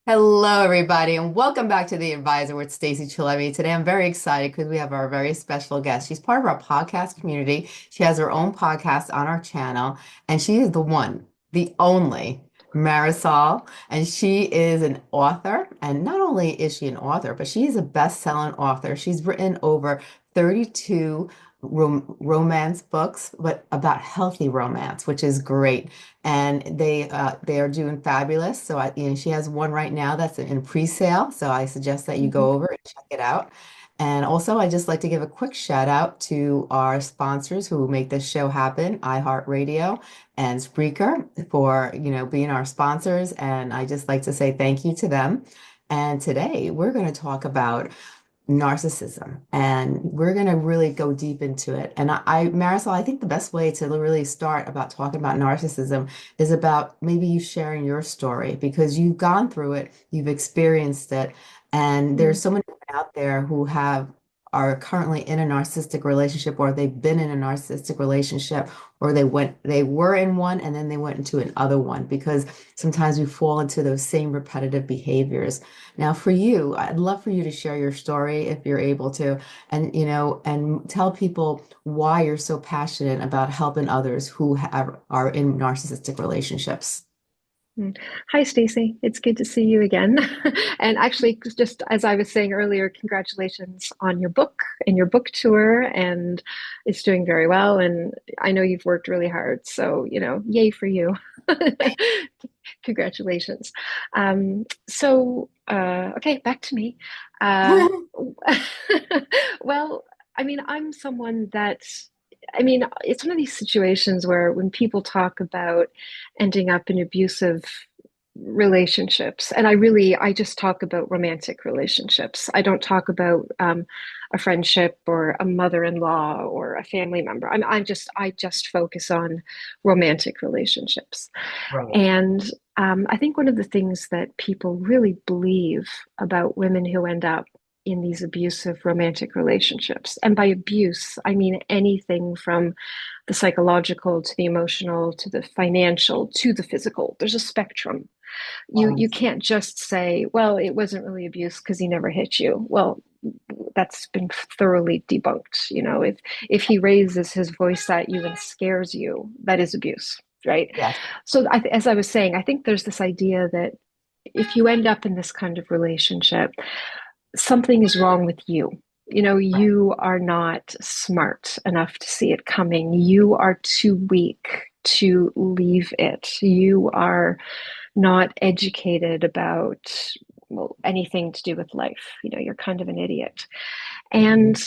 Hello, everybody, and welcome back to The Advisor with Stacey Chillemi. Today, I'm very excited because we have our very special guest. She's part of our podcast community. She has her own podcast on our channel, and she is the one, the only Marysol, and she is an author. And not only is she an author, but she is a best-selling author. She's written over 32 romance books, but about healthy romance, which is great, and they are doing fabulous. So she has one right now that's in pre-sale. So I suggest that you Mhm. go over and check it out. And also, I just like to give a quick shout out to our sponsors who make this show happen, iHeartRadio and Spreaker, for being our sponsors. And I just like to say thank you to them. And today we're going to talk about narcissism, and we're going to really go deep into it. And Marisol, I think the best way to really start about talking about narcissism is about maybe you sharing your story, because you've gone through it, you've experienced it, and there's Mm. so many women out there who are currently in a narcissistic relationship, or they've been in a narcissistic relationship, or they were in one and then they went into another one, because sometimes we fall into those same repetitive behaviors. Now, for you, I'd love for you to share your story if you're able to, and tell people why you're so passionate about helping others who are in narcissistic relationships. Mm. Hi, Stacey. It's good to see you again. And actually, just as I was saying earlier, congratulations on your book and your book tour, and it's doing very well. And I know you've worked really hard, so yay for you. Congratulations. Okay, back to me. Uh, well, I mean, I'm someone that, I mean, it's one of these situations where when people talk about ending up in abusive relationships, and I just talk about romantic relationships. I don't talk about a friendship or a mother-in-law or a family member. I just focus on romantic relationships. Right. And I think one of the things that people really believe about women who end up in these abusive romantic relationships, and by abuse, I mean anything from the psychological to the emotional to the financial to the physical. There's a spectrum. You Yes. can't just say, well, it wasn't really abuse because he never hit you. Well, that's been thoroughly debunked. If he raises his voice at you and scares you, that is abuse, right? Yes. So as I was saying, I think there's this idea that if you end up in this kind of relationship, something is wrong with you. Right. You are not smart enough to see it coming. You are too weak to leave it. You are not educated about, well, anything to do with life. You're kind of an idiot. And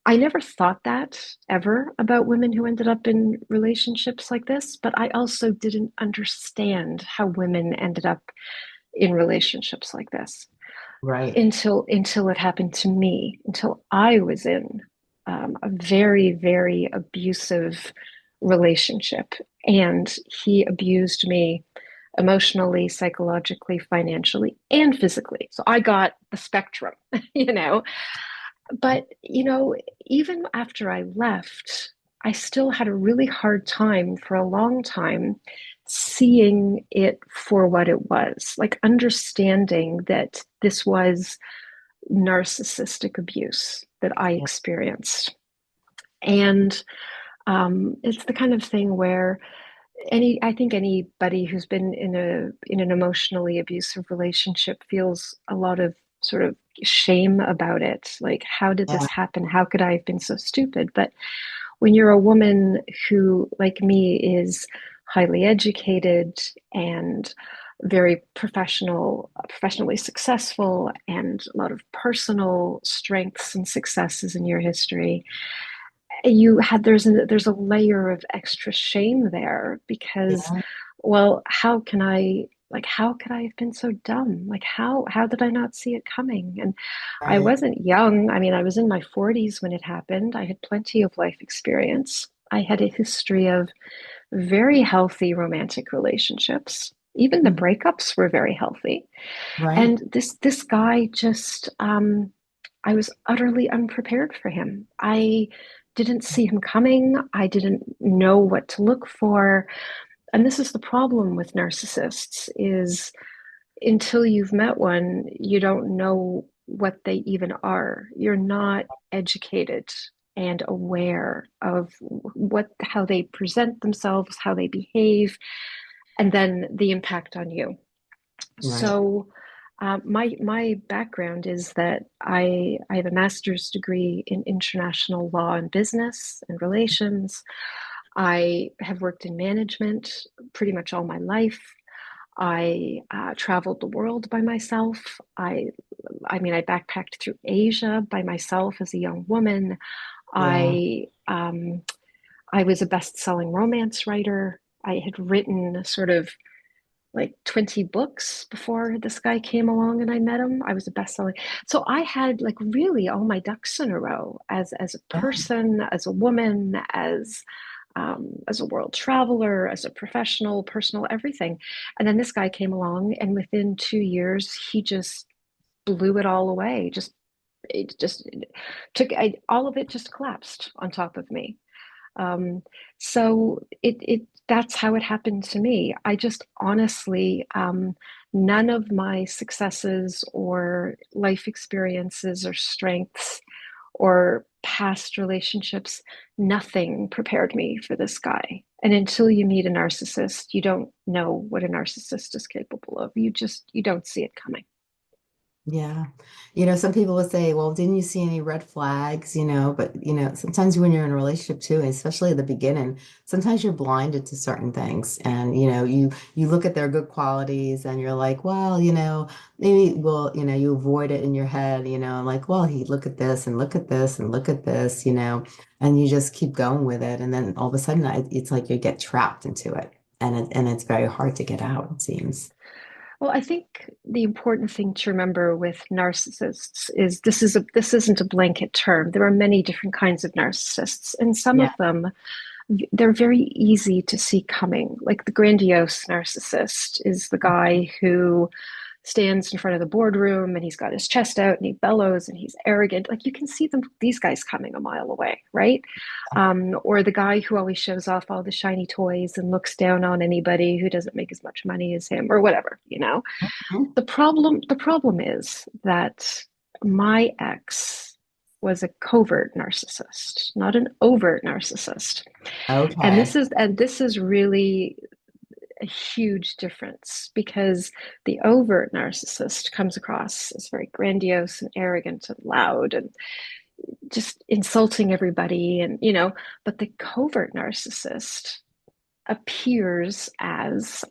I never thought that ever about women who ended up in relationships like this, but I also didn't understand how women ended up in relationships like this Right. until it happened to me, until I was in a very, very abusive relationship. And he abused me emotionally, psychologically, financially, and physically. So I got the spectrum, you know. But, even after I left, I still had a really hard time for a long time seeing it for what it was, like understanding that this was narcissistic abuse that I Yeah. experienced. And it's the kind of thing where I think anybody who's been in an emotionally abusive relationship feels a lot of sort of shame about it. Like, how did Yeah. this happen? How could I have been so stupid? But when you're a woman who, like me, is highly educated and very professionally successful, and a lot of personal strengths and successes in your history, there's a layer of extra shame there because, Yeah. well, how could I have been so dumb? Like, how did I not see it coming? And I Right. wasn't young. I mean, I was in my 40s when it happened. I had plenty of life experience. I had a history of very healthy romantic relationships. Even the Mhm. breakups were very healthy. Right. And this guy just, I was utterly unprepared for him. I didn't see him coming. I didn't know what to look for. And this is the problem with narcissists is until you've met one, you don't know what they even are. You're not educated and aware of how they present themselves, how they behave, and then the impact on you. Right. So, my background is that I have a master's degree in international law and business and relations. I have worked in management pretty much all my life. I traveled the world by myself. I mean, I backpacked through Asia by myself as a young woman. Yeah. I um, I was a best-selling romance writer. I had written sort of like 20 books before this guy came along and I met him. I was a best-selling. So I had like really all my ducks in a row as a Yeah. person, as a woman, as a world traveler, as a professional, personal, everything. And then this guy came along, and within 2 years, he just blew it all away. It just took all of it just collapsed on top of me. Um, so it that's how it happened to me. I just honestly, none of my successes or life experiences or strengths or past relationships, nothing prepared me for this guy. And until you meet a narcissist, you don't know what a narcissist is capable of. You don't see it coming. Yeah. Some people would say, well, didn't you see any red flags? But, sometimes when you're in a relationship too, especially at the beginning, sometimes you're blinded to certain things. And, you look at their good qualities and you're like, well, maybe, well, you avoid it in your head, like, well, he look at this and look at this and look at this, and you just keep going with it. And then all of a sudden it's like you get trapped into it. And it's very hard to get out, it seems. Well, I think the important thing to remember with narcissists is this isn't a blanket term. There are many different kinds of narcissists, and some Yeah. of them they're very easy to see coming. Like the grandiose narcissist is the guy who stands in front of the boardroom and he's got his chest out and he bellows and he's arrogant. Like you can see these guys coming a mile away, right? Or the guy who always shows off all the shiny toys and looks down on anybody who doesn't make as much money as him or whatever, you know. Mhm. The problem is that my ex was a covert narcissist, not an overt narcissist. And Okay. this is really a huge difference because the overt narcissist comes across as very grandiose and arrogant and loud and just insulting everybody and but the covert narcissist appears as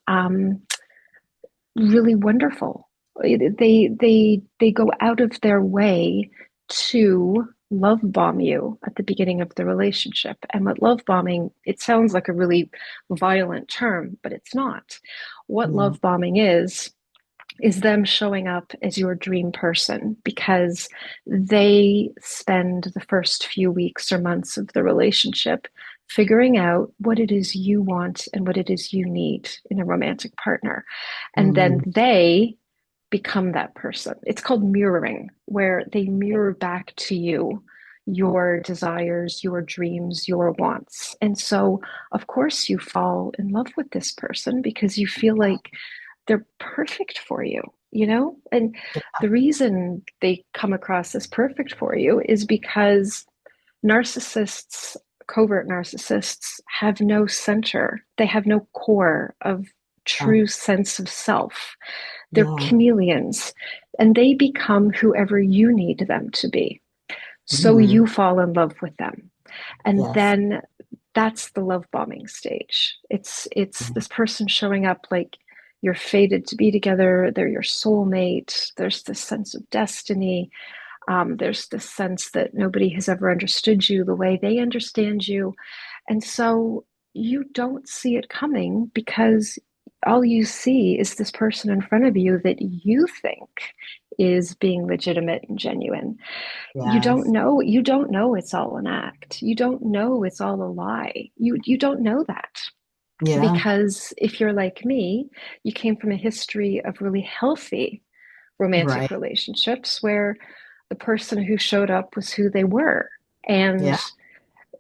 really wonderful. They go out of their way to love bomb you at the beginning of the relationship. And what love bombing, it sounds like a really violent term, but it's not. What Yeah. love bombing is them showing up as your dream person because they spend the first few weeks or months of the relationship figuring out what it is you want and what it is you need in a romantic partner. And then Mm, they become that person. It's called mirroring, where they mirror back to you your desires, your dreams, your wants. And so, of course, you fall in love with this person because you feel like they're perfect for you, you know? And yeah. the reason they come across as perfect for you is because narcissists, covert narcissists, have no center, they have no core of true sense of self. They're Yeah. chameleons and they become whoever you need them to be. So Mm, you fall in love with them. And yes. then that's the love bombing stage. It's Mm, this person showing up like you're fated to be together. They're your soulmate. There's this sense of destiny. There's this sense that nobody has ever understood you the way they understand you. And so you don't see it coming because all you see is this person in front of you that you think is being legitimate and genuine. yes. You don't know it's all an act. You don't know it's all a lie. You don't know that. Yeah. Because if you're like me, you came from a history of really healthy romantic Right. relationships where the person who showed up was who they were. Yeah. And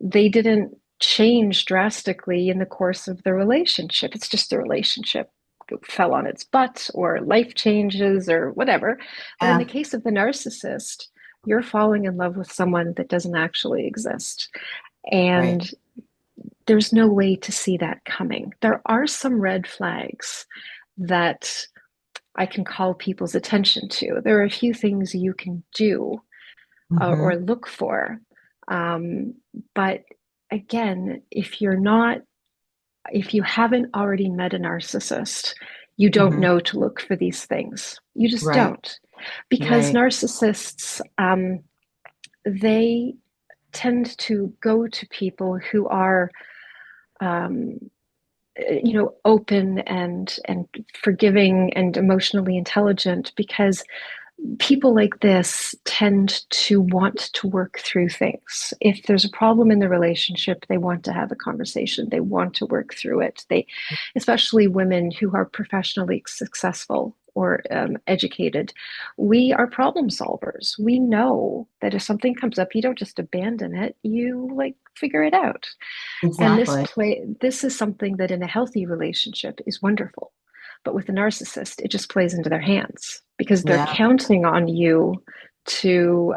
they didn't change drastically in the course of the relationship. It's just the relationship fell on its butt or life changes or whatever. But in the Yeah. case of the narcissist, you're falling in love with someone that doesn't actually exist. Right. And there's no way to see that coming. There are some red flags that I can call people's attention to. There are a few things you can do or Hmm. look for. Um, but again, if you haven't already met a narcissist, you don't Hmm. know to look for these things. You just Right. don't. Because Right. narcissists, they tend to go to people who are, um, open and forgiving and emotionally intelligent, because people like this tend to want to work through things. If there's a problem in the relationship, they want to have a conversation. They want to work through it. Especially women who are professionally successful or educated, we are problem solvers. We know that if something comes up, you don't just abandon it. You like figure it out. And Exactly. this is something that in a healthy relationship is wonderful. But with a narcissist, it just plays into their hands because they're Yeah. counting on you to,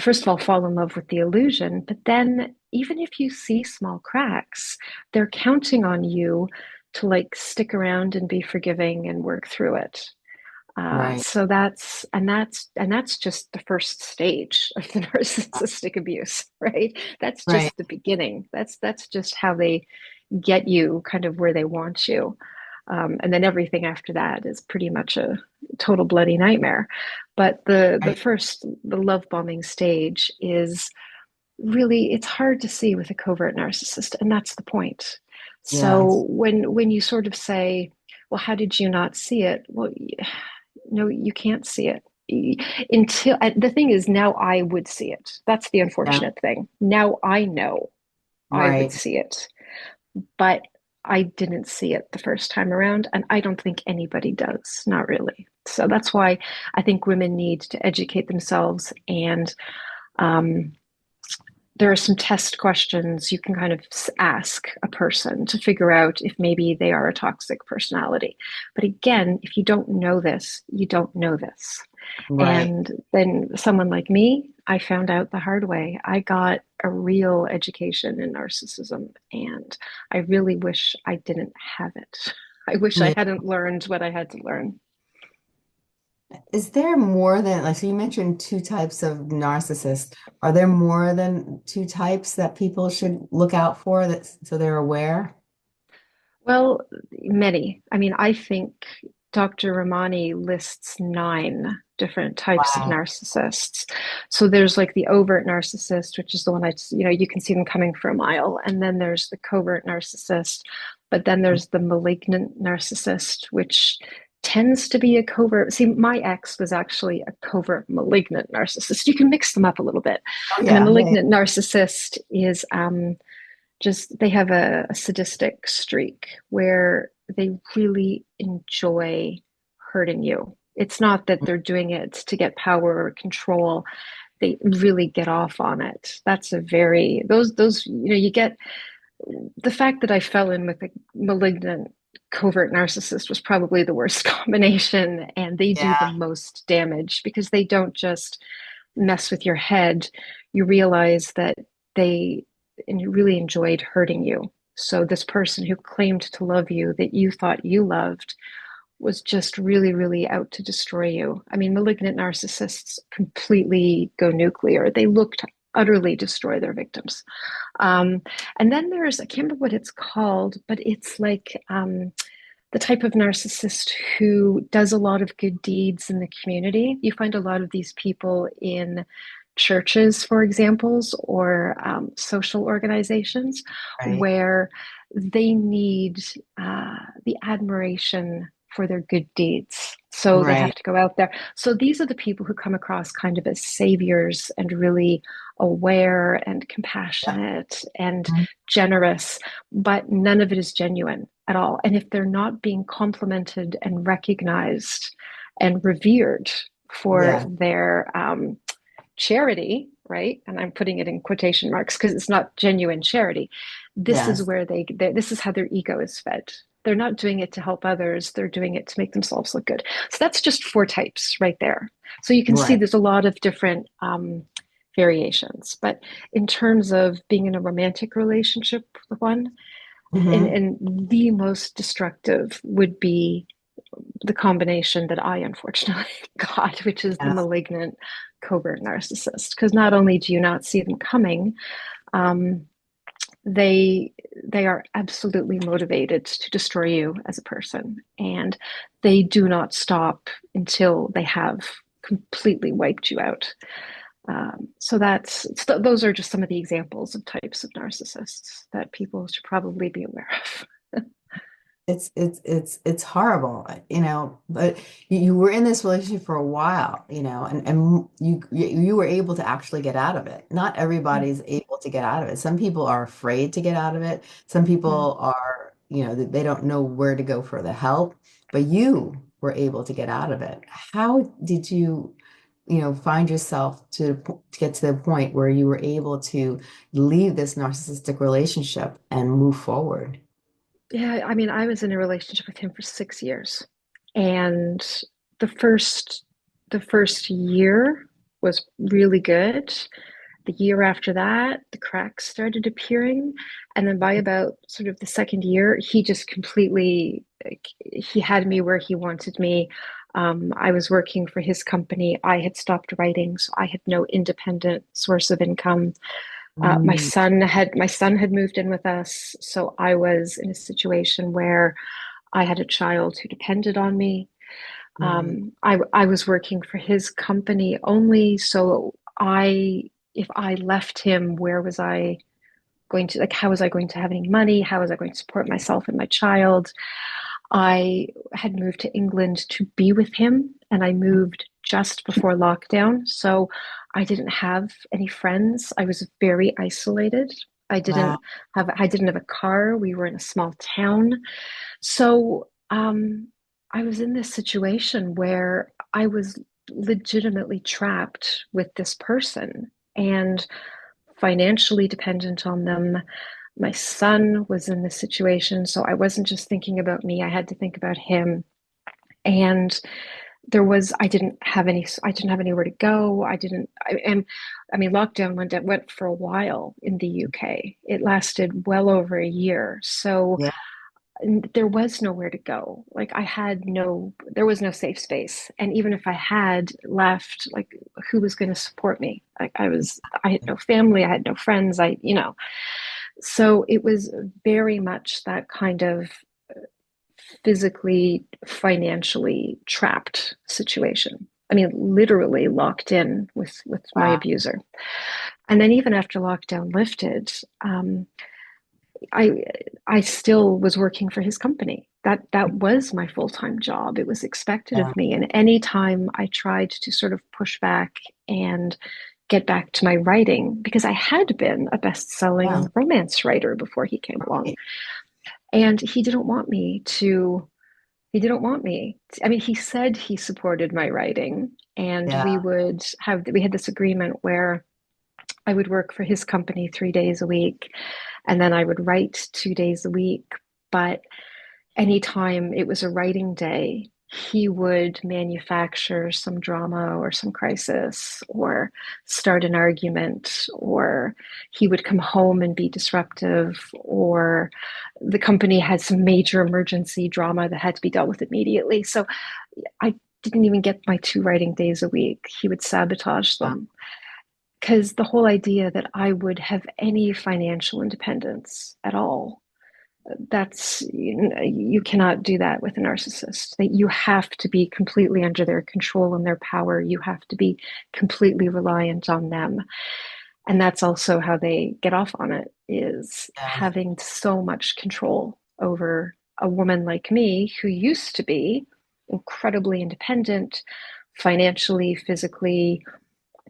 first of all, fall in love with the illusion. But then, even if you see small cracks, they're counting on you to like stick around and be forgiving and work through it. Right. So that's just the first stage of the narcissistic abuse, right? That's Right. just the beginning. That's just how they get you kind of where they want you. And then everything after that is pretty much a total bloody nightmare. But Right. the love bombing stage is really, it's hard to see with a covert narcissist, and that's the point. Yes. So when you sort of say, well, how did you not see it? Well, no, you can't see it until the thing is, now I would see it. That's the Yeah. unfortunate thing. Now I know I would Right. see it, but I didn't see it the first time around, and I don't think anybody does, not really. So that's why I think women need to educate themselves, and um, there are some test questions you can kind of ask a person to figure out if maybe they are a toxic personality. But again, if you don't know this, you don't know this. Right. And then someone like me, I found out the hard way. I got a real education in narcissism, and I really wish I didn't have it. I wish I Yeah. hadn't learned what I had to learn. Is there more than, like, so you mentioned two types of narcissists. Are there more than two types that people should look out for that so they're aware? Well, many. I mean, I think Dr. Ramani lists 9 different types of Wow. narcissists. So there's like the overt narcissist, which is the one you can see them coming for a mile. And then there's the covert narcissist. But then there's the malignant narcissist, which tends to be a covert. See, my ex was actually a covert malignant narcissist. You can mix them up a little bit. Oh And a yeah. Yeah. malignant narcissist is just they have a sadistic streak where they really enjoy hurting you. It's not that they're doing it to get power or control. They really get off on it. That's a very those you get the fact that I fell in with a malignant covert narcissist was probably the worst combination, and they do the Yeah. most damage because they don't just mess with your head. You realize that they really enjoyed hurting you. So this person who claimed to love you, that you thought you loved, was just really, really out to destroy you. I mean, malignant narcissists completely go nuclear. They look to utterly destroy their victims. Um, and then I can't remember what it's called, but it's like the type of narcissist who does a lot of good deeds in the community. You find a lot of these people in churches, for examples, or social organizations Right. where they need the admiration for their good deeds. So they have Right. to go out there. So these are the people who come across kind of as saviors and really aware and Yeah. compassionate and Mhm. generous, but none of it is genuine at all. And if they're not being complimented and recognized and revered for Yeah. their charity, right? And I'm putting it in quotation marks because it's not genuine charity. This is Yes. where this is how their ego is fed. They're not doing it to help others. They're doing it to make themselves look good. So that's just four types right there. So you can see Right. there's a lot of different variations. But in terms of being in a romantic relationship with one, Hmm. and the most destructive would be the combination that I unfortunately got, which is the Yeah. malignant covert narcissist. Because not only do you not see them coming, um, they they are absolutely motivated to destroy you as a person, and they do not stop until they have completely wiped you out. So those are just some of the examples of types of narcissists that people should probably be aware of. It's horrible, but you were in this relationship for a while, and you were able to actually get out of it. Not everybody's able to get out of it. Some people are afraid to get out of it. Some Mm. people are, they don't know where to go for the help, but you were able to get out of it. How did you, find yourself to get to the point where you were able to leave this narcissistic relationship and move forward? Yeah, I mean, I was in a relationship with him for 6 years, and the first the first year was really good. The year after that, the cracks started appearing, and then by about sort of the second year, he just completely like, he had me where he wanted me. I was working for his company. I had stopped writing, so I had no independent source of income. Mm, My son had moved in with us, so I was in a situation where I had a child who depended on me. mm. I was working for his company only, so I if I left him, where was I going to, like, how was I going to have any money? How was I going to support myself and my child? I had moved to England to be with him, and I moved just before lockdown. So I didn't have any friends. I was very isolated. Wow. I didn't have a car. We were in a small town. So I was in this situation where I was legitimately trapped with this person and financially dependent on them. My son was in this situation, so I wasn't just thinking about me, I had to think about him. And I didn't have anywhere to go. I mean, lockdown went for a while in the UK. It lasted well over a year. So Yeah. there was nowhere to go. There was no safe space. And even if I had left, like, who was going to support me? I had no family, I had no friends, So it was very much that kind of physically, financially trapped situation. I mean, literally locked in with my Wow. abuser. And then even after lockdown lifted, I I still was working for his company. That was my full-time job. It was expected Yeah. of me. And anytime I tried to sort of push back and get back to my writing, because I had been a Yeah. best-selling romance writer before he came along. Right. And he didn't want me. I mean, he said he supported my writing, and Yeah. we had this agreement where I would work for his company 3 days a week, and then I would write 2 days a week. But anytime it was a writing day, he would manufacture some drama or some crisis or start an argument, or he would come home and be disruptive, or the company had some major emergency drama that had to be dealt with immediately. So I didn't even get my 2 writing days a week. He would sabotage Yeah. them because the whole idea that I would have any financial independence at all, you cannot do that with a narcissist. That you have to be completely under their control and their power. You have to be completely reliant on them. And that's also how they get off on it, is Yeah. having so much control over a woman like me who used to be incredibly independent financially, physically,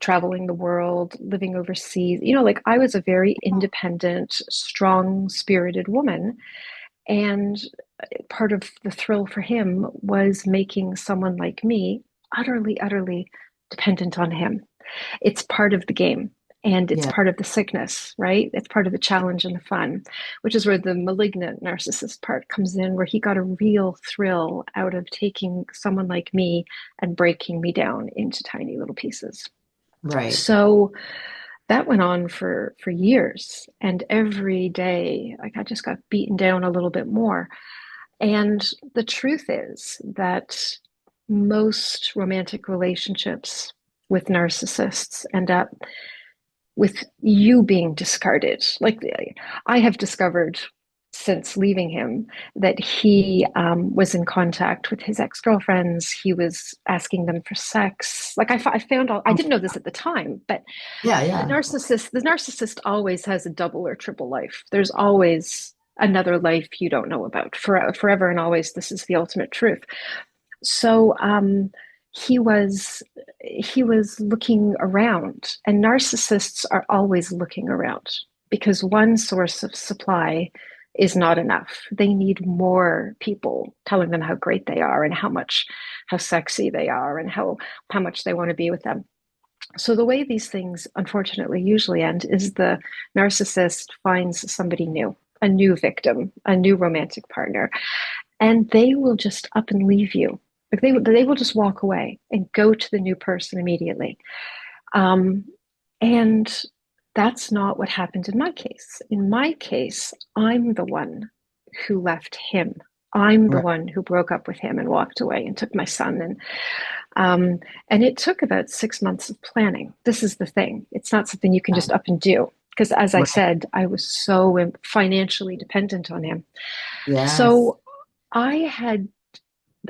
traveling the world, living overseas. Like, I was a very independent, strong spirited woman. And part of the thrill for him was making someone like me utterly, utterly dependent on him. It's part of the game. And it's Yeah. part of the sickness, right? It's part of the challenge and the fun, which is where the malignant narcissist part comes in, where he got a real thrill out of taking someone like me and breaking me down into tiny little pieces. Right. So that went on for years. And every day, like I just got beaten down a little bit more. And the truth is that most romantic relationships with narcissists end up with you being discarded. Like I have discovered since leaving him that he was in contact with his ex-girlfriends. He was asking them for sex. Like I found all, I didn't know this at the time, but Yeah, the yeah. narcissist always has a double or triple life. There's always another life you don't know about. Forever and always, this is the ultimate truth. So he was he was looking around, and narcissists are always looking around because one source of supply is not enough. They need more people telling them how great they are and how sexy they are and how much they want to be with them. So the way these things unfortunately usually end is the narcissist finds somebody new, a new victim, a new romantic partner, and they will just up and leave you. Like they will just walk away and go to the new person immediately. Um, and that's not what happened in my case. In my case, I'm the one who left him. I'm the Right. one who broke up with him and walked away and took my son. And it took about 6 months of planning. This is the thing. It's not something you can just up and do. Because as I Right. said, I was so financially dependent on him. Yes. So I had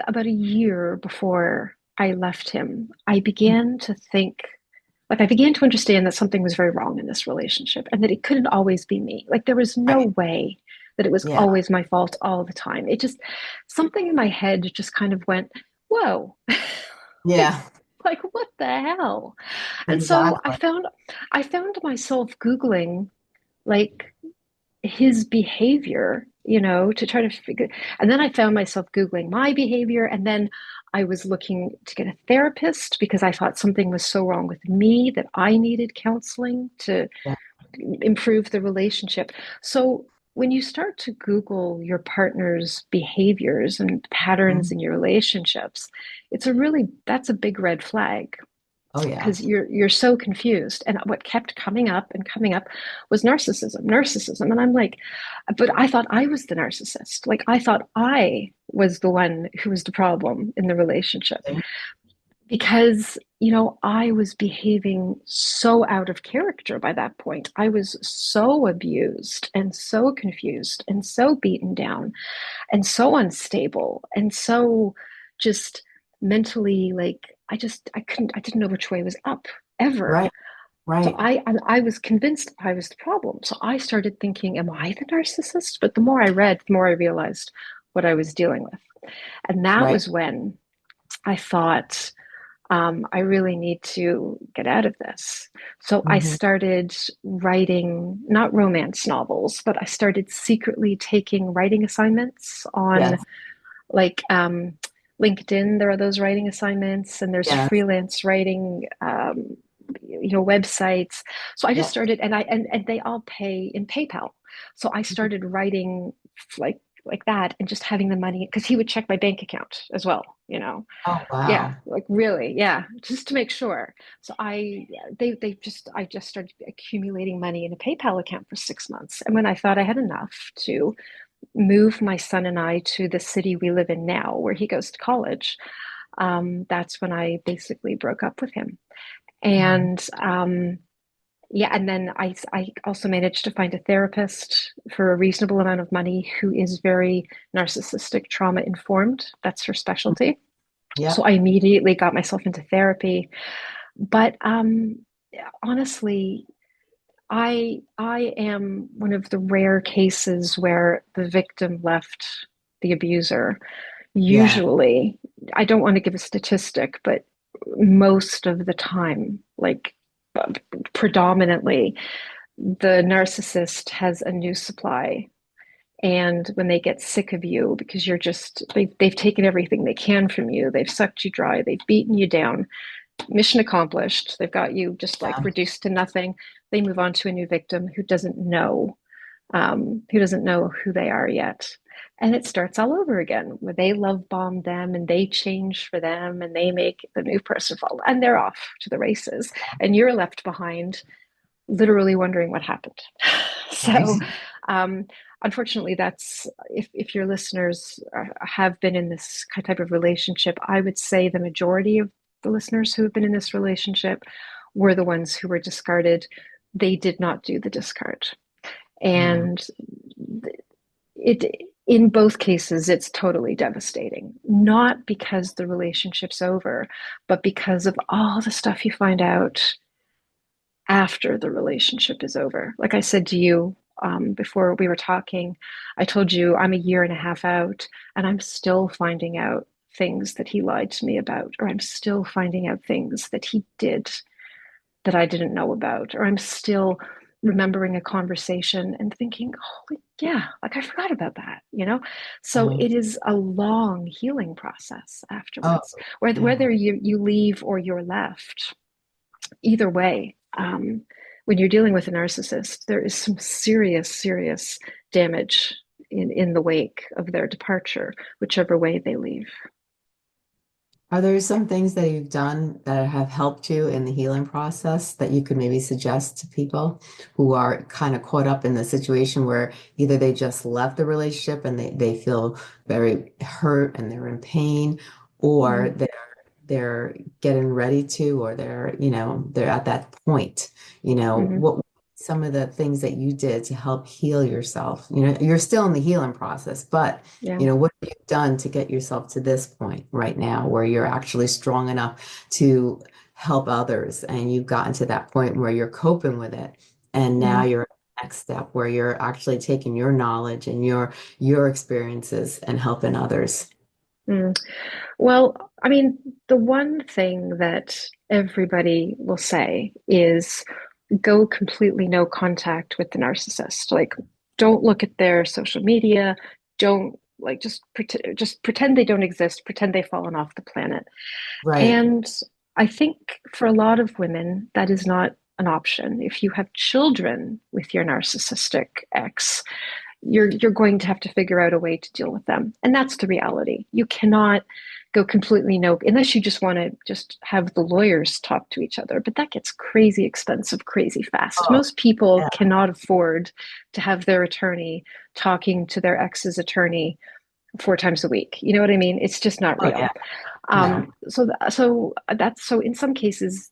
about a year before I left him, I began to think, like, I began to understand that something was very wrong in this relationship and that it couldn't always be me. Like, there was no Right. way that it was Yeah. always my fault all the time. It just, something in my head just kind of went, whoa, like, Yeah. like, what the hell? And so Exactly. I found myself Googling, like, his behavior, to try to figure. And then I found myself Googling my behavior. And then I was looking to get a therapist because I thought something was so wrong with me that I needed counseling to Yeah. improve the relationship. So when you start to Google your partner's behaviors and patterns Mhm. in your relationships, that's a big red flag Oh, because yes. you're so confused. And what kept coming up and coming up was narcissism. And I'm like, but I thought I was the narcissist. Like I thought I was the one who was the problem in the relationship because, I was behaving so out of character by that point. I was so abused and so confused and so beaten down and so unstable and so just mentally, like I didn't know which way was up ever. Right. So Right. I was convinced I was the problem. So I started thinking, am I the narcissist? But the more I read, the more I realized what I was dealing with. And that Right. was when I thought, I really need to get out of this. So I Hmm. started writing, not romance novels, but I started secretly taking writing assignments on, Yes. like, LinkedIn. There are those writing assignments, and there's Yes. freelance writing, websites. So I just Yes. started, and they all pay in PayPal. So I started writing like that, and just having the money because he would check my bank account as well. Oh, Yeah, wow. like really, yeah, just to make sure. So I just started accumulating money in a PayPal account for 6 months, and when I thought I had enough to move my son and I to the city we live in now, where he goes to college, that's when I basically broke up with him. Wow. And yeah, and then I also managed to find a therapist for a reasonable amount of money who is very narcissistic trauma informed. That's her Mhm. specialty. So Yep. I immediately got myself into therapy. But honestly, I am one of the rare cases where the victim left the abuser. Yeah. Usually, I don't want to give a statistic, but most of the time, like predominantly, the narcissist has a new supply. And when they get sick of you because they've taken everything they can from you, they've sucked you dry, they've beaten you down, mission accomplished, they've got you just like Yeah. reduced to nothing. they move on to a new victim who doesn't know who they are yet. And it starts all over again where they love bomb them and they change for them and they make the new person fall and they're off to the races. And you're left behind literally wondering what happened. Right. So, um, unfortunately, that's if your listeners have been in this type of relationship, I would say the majority of the listeners who have been in this relationship were the ones who were discarded. They did not do the discard. Yeah. And it in both cases it's totally devastating, not because the relationship's over, but because of all the stuff you find out after the relationship is over. Like I said to you, before we were talking, I told you I'm a year and a half out and I'm still finding out things that he lied to me about, or I'm still finding out things that he did that I didn't know about, or I'm still remembering a conversation and thinking, holy, yeah, like I forgot about that, you know? So Yeah. it is a long healing process Oh, afterwards, whether, yeah. whether you leave or you're left, either way. When you're dealing with a narcissist, there is some serious, serious damage in the wake of their departure, whichever way they leave. Are there some things that you've done that have helped you in the healing process that you could maybe suggest to people who are kind of caught up in the situation where either they just left the relationship and they feel very hurt and they're in pain, or Mm-hmm. they're getting ready to, or they're at that point, Mm-hmm. what some of the things that you did to help heal yourself? You're still in the healing process, but Yeah. what have you done to get yourself to this point right now where you're actually strong enough to help others and you've gotten to that point where you're coping with it, and now Mm-hmm. you're at the next step where you're actually taking your knowledge and your experiences and helping others? Mm. Well, I mean, the one thing that everybody will say is go completely no contact with the narcissist. Like, don't look at their social media. Don't like just pretend they don't exist. Pretend they've fallen off the planet. Right. And I think for a lot of women, that is not an option. If you have children with your narcissistic ex, you're going to have to figure out a way to deal with them, and that's the reality. You cannot go completely no, unless you just want to just have the lawyers talk to each other, but that gets crazy expensive crazy fast. Oh, Most people yeah. cannot afford to have their attorney talking to their ex's attorney 4 times a week. You know what I mean? It's just not Oh, yeah. real. No. So in some cases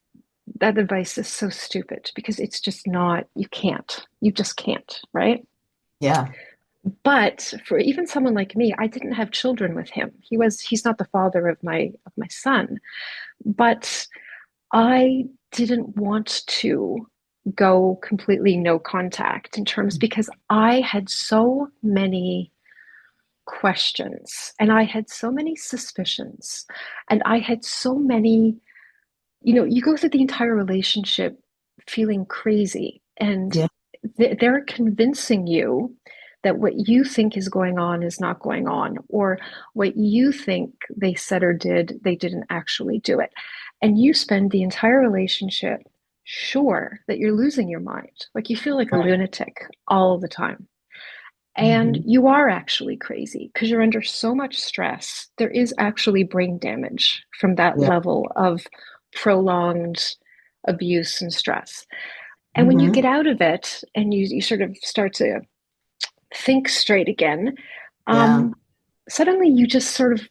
that advice is so stupid because it's just not, you just can't, right? Yeah. But for even someone like me, I didn't have children with him. He's not the father of my son, but I didn't want to go completely no contact in terms because I had so many questions and I had so many suspicions and I had so many, you go through the entire relationship feeling crazy and Yeah. they're convincing you that what you think is going on is not going on, or what you think they said or did, they didn't actually do it. And you spend the entire relationship sure that you're losing your mind. Like you feel like a Right. lunatic all the time. And Hmm. you are actually crazy because you're under so much stress. There is actually brain damage from that Yeah. level of prolonged abuse and stress. And when you Hmm. get out of it and you sort of start to think straight again, Yeah. um, suddenly you just sort of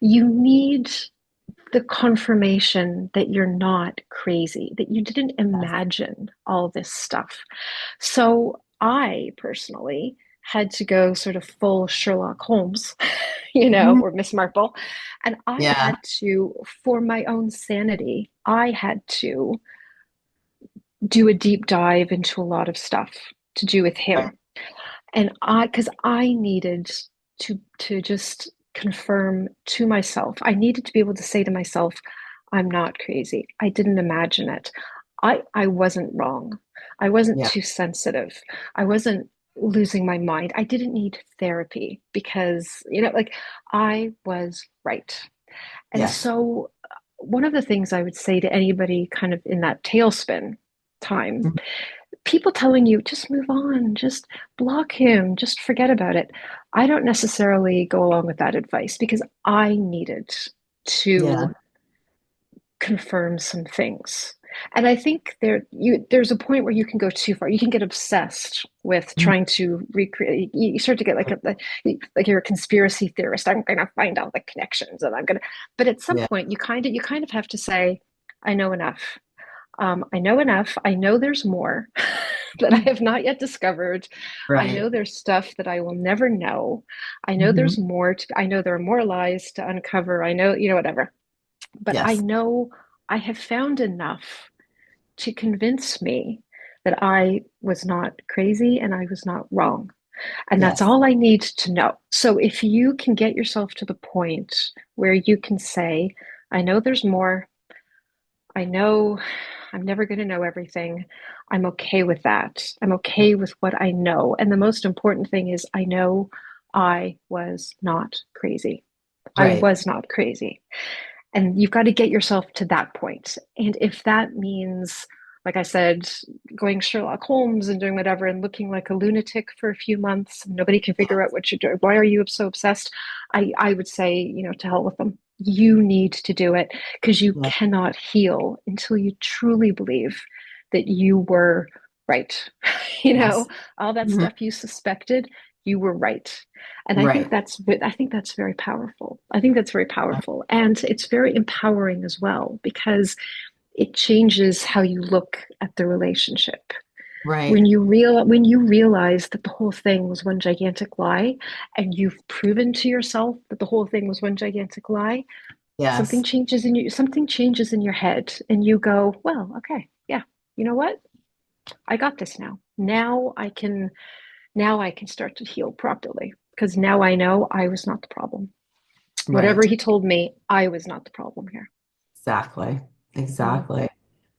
you need the confirmation that you're not crazy, that you didn't Yes. imagine all this stuff. So I personally had to go sort of full Sherlock Holmes, Mhm. or Miss Marple. And I Yeah. had to, for my own sanity, I had to do a deep dive into a lot of stuff to do with Right. him. Because I needed to just confirm to myself, I needed to be able to say to myself, I'm not crazy. I didn't imagine it. I wasn't wrong. I wasn't Yeah. too sensitive. I wasn't losing my mind. I didn't need therapy because, like I was right. And Yes. so one of the things I would say to anybody kind of in that tailspin time. People telling you, just move on, just block him, just forget about it. I don't necessarily go along with that advice because I needed Yeah. to confirm some things. And I think there's a point where you can go too far. You can get obsessed with Mhm. trying to recreate. You start to get like you're a conspiracy theorist. I'm going to find out the connections, and I'm going to. But at some Yeah. point, you kind of have to say, I know enough. I know enough. I know there's more that I have not yet discovered. I know Right. there's stuff that I will never know. I know Hmm. there's more to, I know there are more lies to uncover. I know, whatever. But I Yes. know I have found enough to convince me that I was not crazy and I was not wrong. And that's Yes. all I need to know. So if you can get yourself to the point where you can say, I know there's more. I know I'm never going to know everything. I'm okay with that. I'm okay with what I know. And the most important thing is, I know I was not crazy. I Right. was not crazy. And you've got to get yourself to that point. And if that means, like I said, going Sherlock Holmes and doing whatever and looking like a lunatic for a few months, and nobody can figure out what you're doing. Why are you so obsessed? I would say, to hell with them. You need to do it because you Yeah. cannot heal until you truly believe that you were right. you know, Yes. all that Hmm. stuff you suspected, you were right. And Right. I think that's very powerful. I think that's very powerful. And it's very empowering as well because it changes how you look at the relationship. Right. When you realize that the whole thing was one gigantic lie and you've proven to yourself that the whole thing was one gigantic lie, Yes. something changes in your head and you go, well, okay, yeah, you know what? I got this now. Now I can start to heal properly because now I know I was not the problem. Whatever Right. he told me, I was not the problem here. Exactly. Mm. Exactly.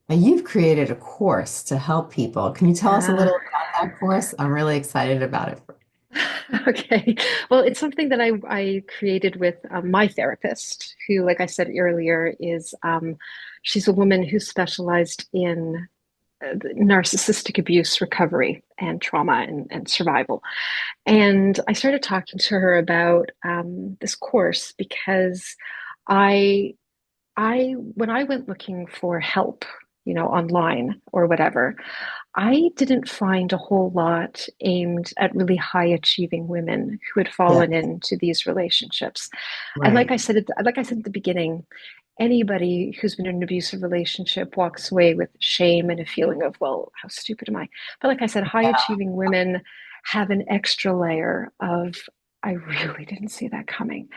And you've created a course to help people. Can you tell us a Uh, little about that course? I'm really excited about it. okay. Well, it's something that I created with my therapist, who, like I said earlier, is she's a woman who specialized in narcissistic abuse recovery and trauma and survival. And I started talking to her about this course because I when I went looking for help, online or whatever, I didn't find a whole lot aimed at really high achieving women who had Yeah. fallen into these relationships. And Right. like I said at the beginning, anybody who's been in an abusive relationship walks away with shame and a feeling of, well, how stupid am I? But like I said, high Yeah. achieving women have an extra layer of, I really didn't see that coming.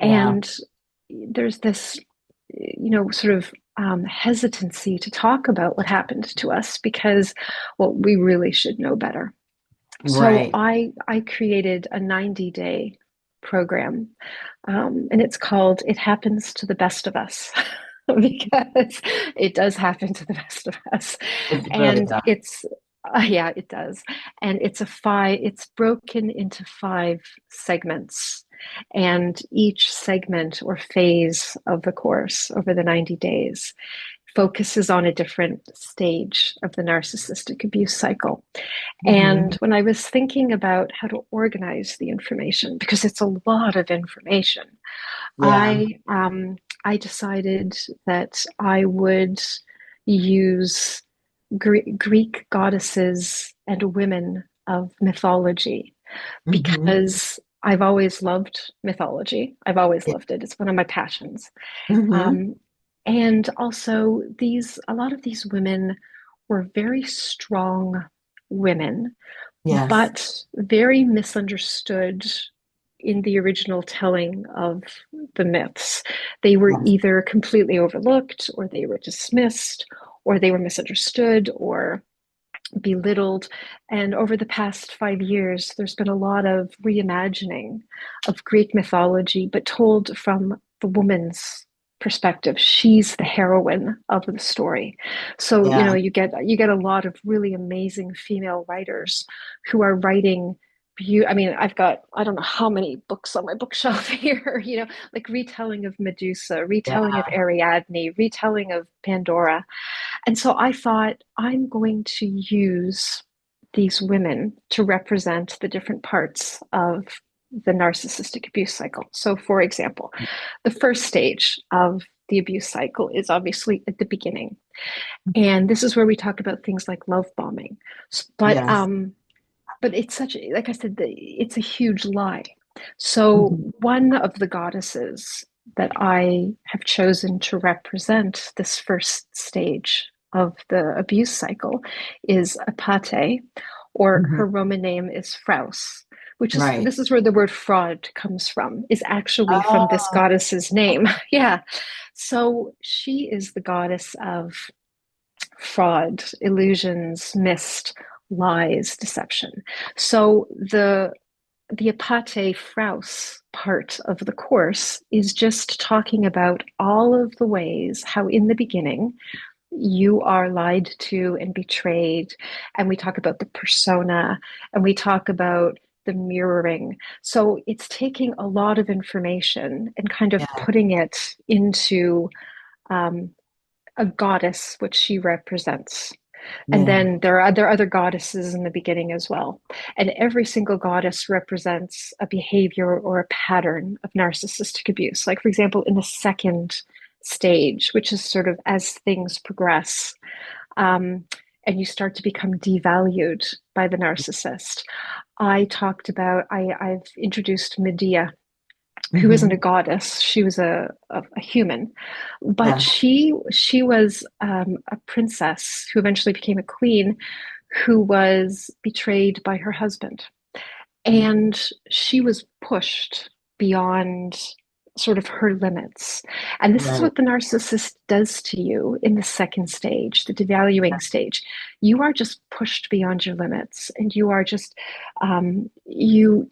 Yeah. And there's this, sort of hesitancy to talk about what happened to us because, well, we really should know better. So Right. I created a 90-day program, and it's called "It Happens to the Best of Us." because it does happen to the best of us, It really and does. yeah, it does, and it's broken into 5 segments, and each segment or phase of the course over the 90 days focuses on a different stage of the narcissistic abuse cycle. And Hmm. when I was thinking about how to organize the information, because it's a lot of information, Yeah. I decided that I would use Greek goddesses and women of mythology Hmm. because I've always loved mythology. I've always loved it. It's one of my passions. Hmm. Um, and also, a lot of these women were very strong women, Yes. but very misunderstood in the original telling of the myths. They were Yes. either completely overlooked, or they were dismissed, or they were misunderstood, or belittled. And over the past 5 years, there's been a lot of reimagining of Greek mythology, but told from the woman's perspective. She's the heroine of the story. So, Yeah. you get a lot of really amazing female writers who are writing. I mean, I don't know how many books on my bookshelf here, like retelling of Medusa, retelling of Yeah. Ariadne, retelling of Pandora, And so I thought, I'm going to use these women to represent the different parts of the narcissistic abuse cycle. So, for example, the first stage of the abuse cycle is obviously at the beginning. And this is where we talk about things like love bombing. But Yes. but it's such, like I said, it's a huge lie. So Mhm. one of the goddesses that I have chosen to represent this first stage of the abuse cycle is Apate, or Mhm. her Roman name is Fraus, which is, Right. this is where the word fraud comes from, is actually from this Oh, goddess's name. Yeah. So she is the goddess of fraud, illusions, mist, lies, deception. So the Apate Fraus part of the course is just talking about all of the ways how in the beginning you are lied to and betrayed. And we talk about the persona, and we talk about the mirroring. So it's taking a lot of information and kind of yeah. putting it into um, a goddess, which she represents. And Yeah. then there are other goddesses in the beginning as well. And every single goddess represents a behavior or a pattern of narcissistic abuse. Like, for example, in the second stage, which is sort of as things progress, um, and you start to become devalued by the narcissist. I've introduced Medea, who isn't a Hmm. goddess. She was a human, but Yeah. she was a princess who eventually became a queen, who was betrayed by her husband, and she was pushed beyond sort of her limits. And this is Right. what the narcissist does to you in the second stage, the devaluing stage. You are just pushed beyond your limits, and you are just you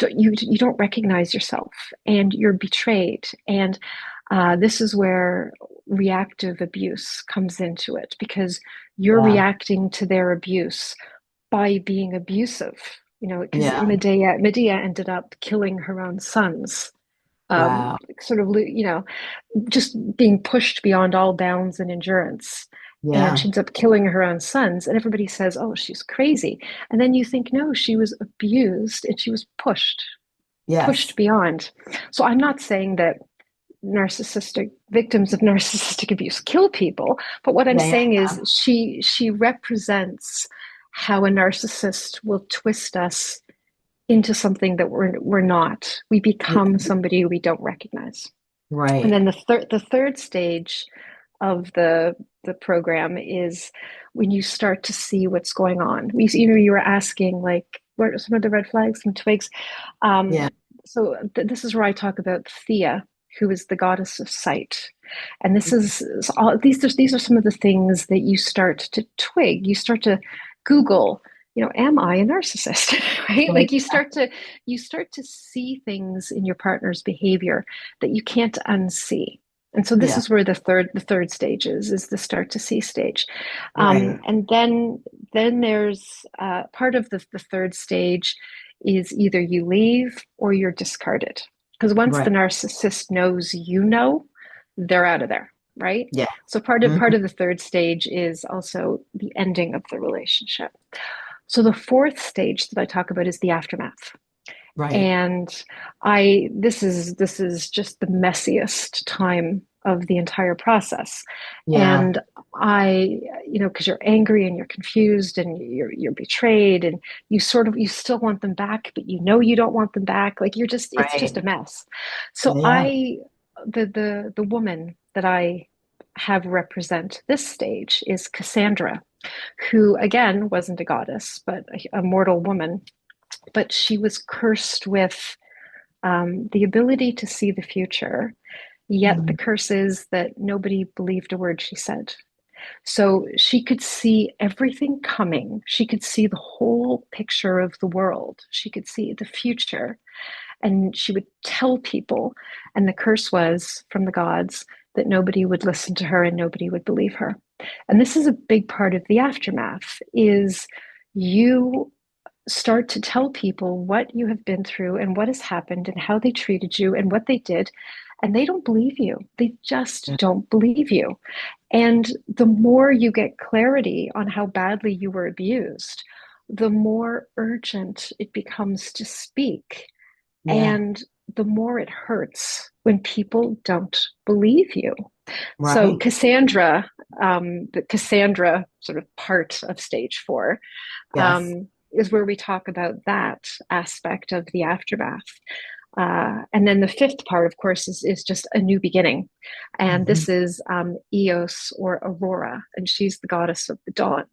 don't recognize yourself, and you're betrayed. And this is where reactive abuse comes into it, because you're Yeah. reacting to their abuse by being abusive. You know, because Yeah. Medea ended up killing her own sons, Wow. sort of, just being pushed beyond all bounds and endurance. And Yeah. she ends up killing her own sons. And everybody says, oh, she's crazy. And then you think, no, she was abused and she was pushed Yes. beyond. So I'm not saying that narcissistic victims of narcissistic abuse kill people, but what I'm Yeah. saying Yeah. is she represents how a narcissist will twist us into something that we're not. We Yeah. become somebody we don't recognize. And Right. then the third stage of the program is when you start to see what's going on. You were asking, like, what are some of the red flags, some twigs. Yeah. Um, this is where I talk about Thea, who is the goddess of sight. And this is all these are some of the things that you start to twig. You start to Google, am I a narcissist? Right? Right. Like you start to see things in your partner's behavior that you can't unsee. And so this Yeah. is where the third stage is the start to see stage. Right. And then there's part of the third stage is either you leave or you're discarded. Because once the Right. narcissist knows, they're out of there, right? Yeah. So part of Mhm. part of the third stage is also the ending of the relationship. So the fourth stage that I talk about is the aftermath. Right. And this is just the messiest time of the entire process. Yeah. And because you're angry and you're confused and you're betrayed, and you still want them back, but you don't want them back. Like, it's just Right. a mess. Yeah. So Yeah. the woman that I have represent this stage is Cassandra, who again wasn't a goddess, but a mortal woman. But she was cursed with the ability to see the future. Yet the Mhm. curse is that nobody believed a word she said. So she could see everything coming. She could see the whole picture of the world. She could see the future. And she would tell people. And the curse was from the gods that nobody would listen to her and nobody would believe her. And this is a big part of the aftermath is you start to tell people what you have been through and what has happened and how they treated you and what they did. And they don't believe you. They just Yeah. don't believe you. And the more you get clarity on how badly you were abused, the more urgent it becomes to speak. Yeah. And the more it hurts when people don't believe you. So Right. The Cassandra sort of part of stage 4, Yes. is where we talk about that aspect of the aftermath. And then the fifth part, of course, is just a new beginning. And Hmm. this is Eos or Aurora, and she's the goddess of the dawn.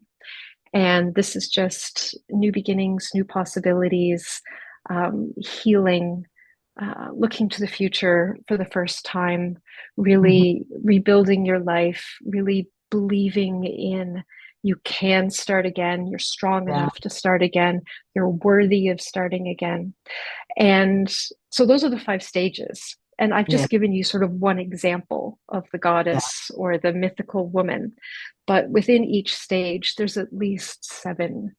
And this is just new beginnings, new possibilities, healing, looking to the future for the first time, Hmm. really rebuilding your life, really believing in you can start again, you're strong Yeah. enough to start again, you're worthy of starting again. And so those are the 5 stages. And I've Yeah. just given you sort of one example of the Yeah. goddess or the mythical woman. But within each stage, there's at least 7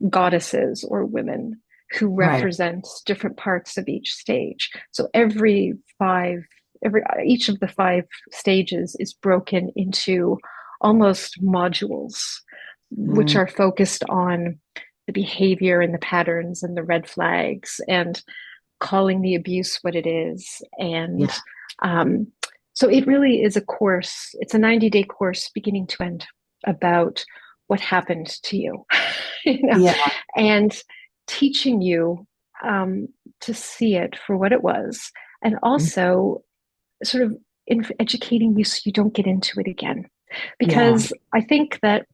goddesses or women who Right. represent different parts of each stage. So each of the 5 stages is broken into almost modules, which Mm. are focused on the behavior and the patterns and the red flags and calling the abuse what it is. And Yeah. um, so it really is a course. It's a 90-day course, beginning to end, about what happened to you, you know, Yeah. and teaching you um, to see it for what it was, and Mm. also sort of educating you so you don't get into it again. Yeah. Because I think that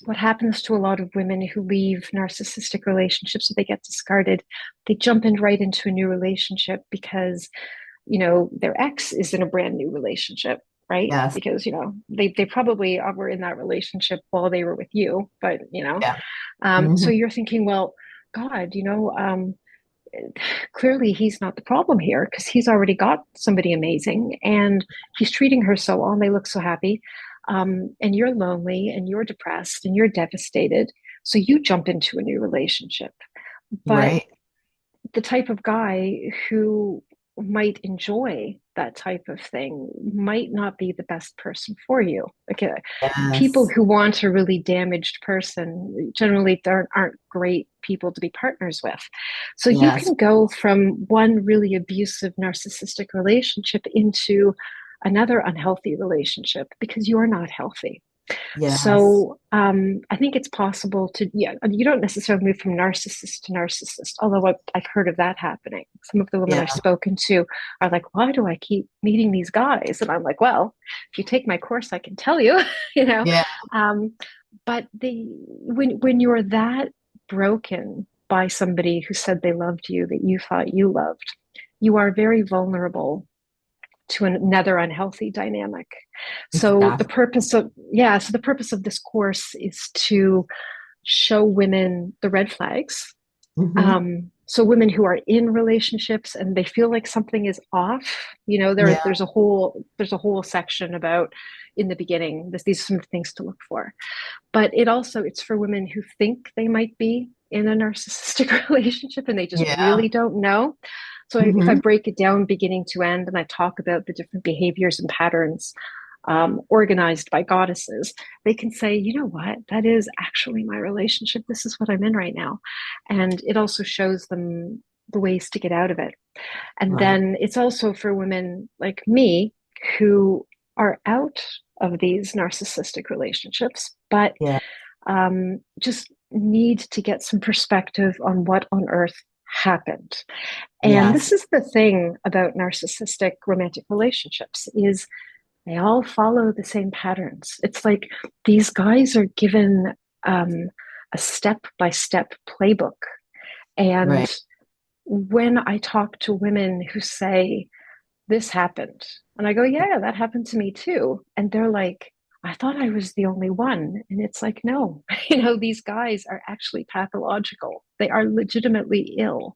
what happens to a lot of women who leave narcissistic relationships, if they get discarded, they jump in right into a new relationship because, their ex is in a brand new relationship, right? Yes. Because, they probably were in that relationship while they were with you, but, Yeah. so Hmm. you're thinking, well, God, clearly he's not the problem here because he's already got somebody amazing and he's treating her so well and they look so happy. And you're lonely and you're depressed and you're devastated. So you jump into a new relationship. But Right. the type of guy who might enjoy that type of thing might not be the best person for you. Like people Yes. who want a really damaged person generally aren't great people to be partners with. So you Yes. can go from one really abusive narcissistic relationship into another unhealthy relationship because you're not healthy. Yes. So I think it's possible to, yeah, you don't necessarily move from narcissist to narcissist, although I've heard of that happening. Some of the women I've Yeah. spoken to are like, why do I keep meeting these guys? And I'm like, well, if you take my course, I can tell you, you know. Yeah. Um, but when you're that broken by somebody who said they loved you, that you thought you loved, you are very vulnerable to another unhealthy dynamic. So the Exactly. purpose of the purpose of this course is to show women the red flags. Hmm. So women who are in relationships and they feel like something is off, Yeah. there's a whole section about in the beginning. These are some things to look for. But it's for women who think they might be in a narcissistic relationship and they just Yeah. really don't know. So if I Hmm. break it down beginning to end and I talk about the different behaviors and patterns organized by goddesses, they can say, you know what, that is actually my relationship. This is what I'm in right now. And it also shows them the ways to get out of it. And Right. then it's also for women like me who are out of these narcissistic relationships, but Yeah. just need to get some perspective on what on earth happened. And Yes. this is the thing about narcissistic romantic relationships is they all follow the same patterns. It's like these guys are given a step-by-step playbook. And Right. when I talk to women who say, this happened. And I go, yeah, that happened to me too. And they're like, I thought I was the only one. And it's like, no, these guys are actually pathological. They are legitimately ill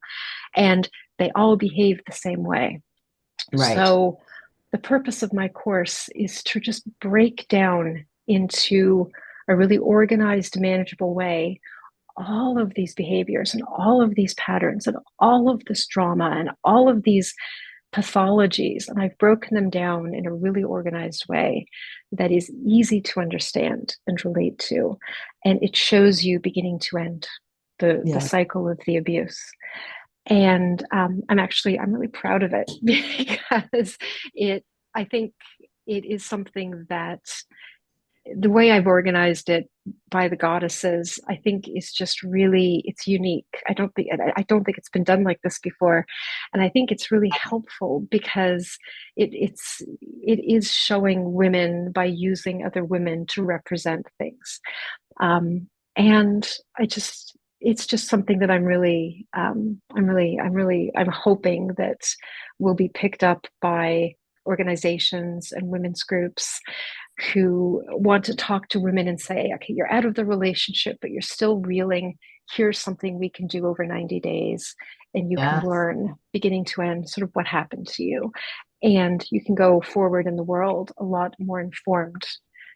and they all behave the same way. Right. So the purpose of my course is to just break down into a really organized, manageable way all of these behaviors and all of these patterns and all of this drama and all of these pathologies, and I've broken them down in a really organized way that is easy to understand and relate to. And it shows you beginning to end the Yeah. cycle of the abuse. And I'm really proud of it because I think it is something that the way I've organized it by the goddesses, I think is just really, it's unique. I don't think it's been done like this before. And I think it's really helpful because it is showing women by using other women to represent things. And it's just something that I'm hoping that will be picked up by organizations and women's groups who want to talk to women and say, okay, you're out of the relationship, but you're still reeling. Here's something we can do over 90 days. And you can Yes. learn beginning to end sort of what happened to you. And you can go forward in the world a lot more informed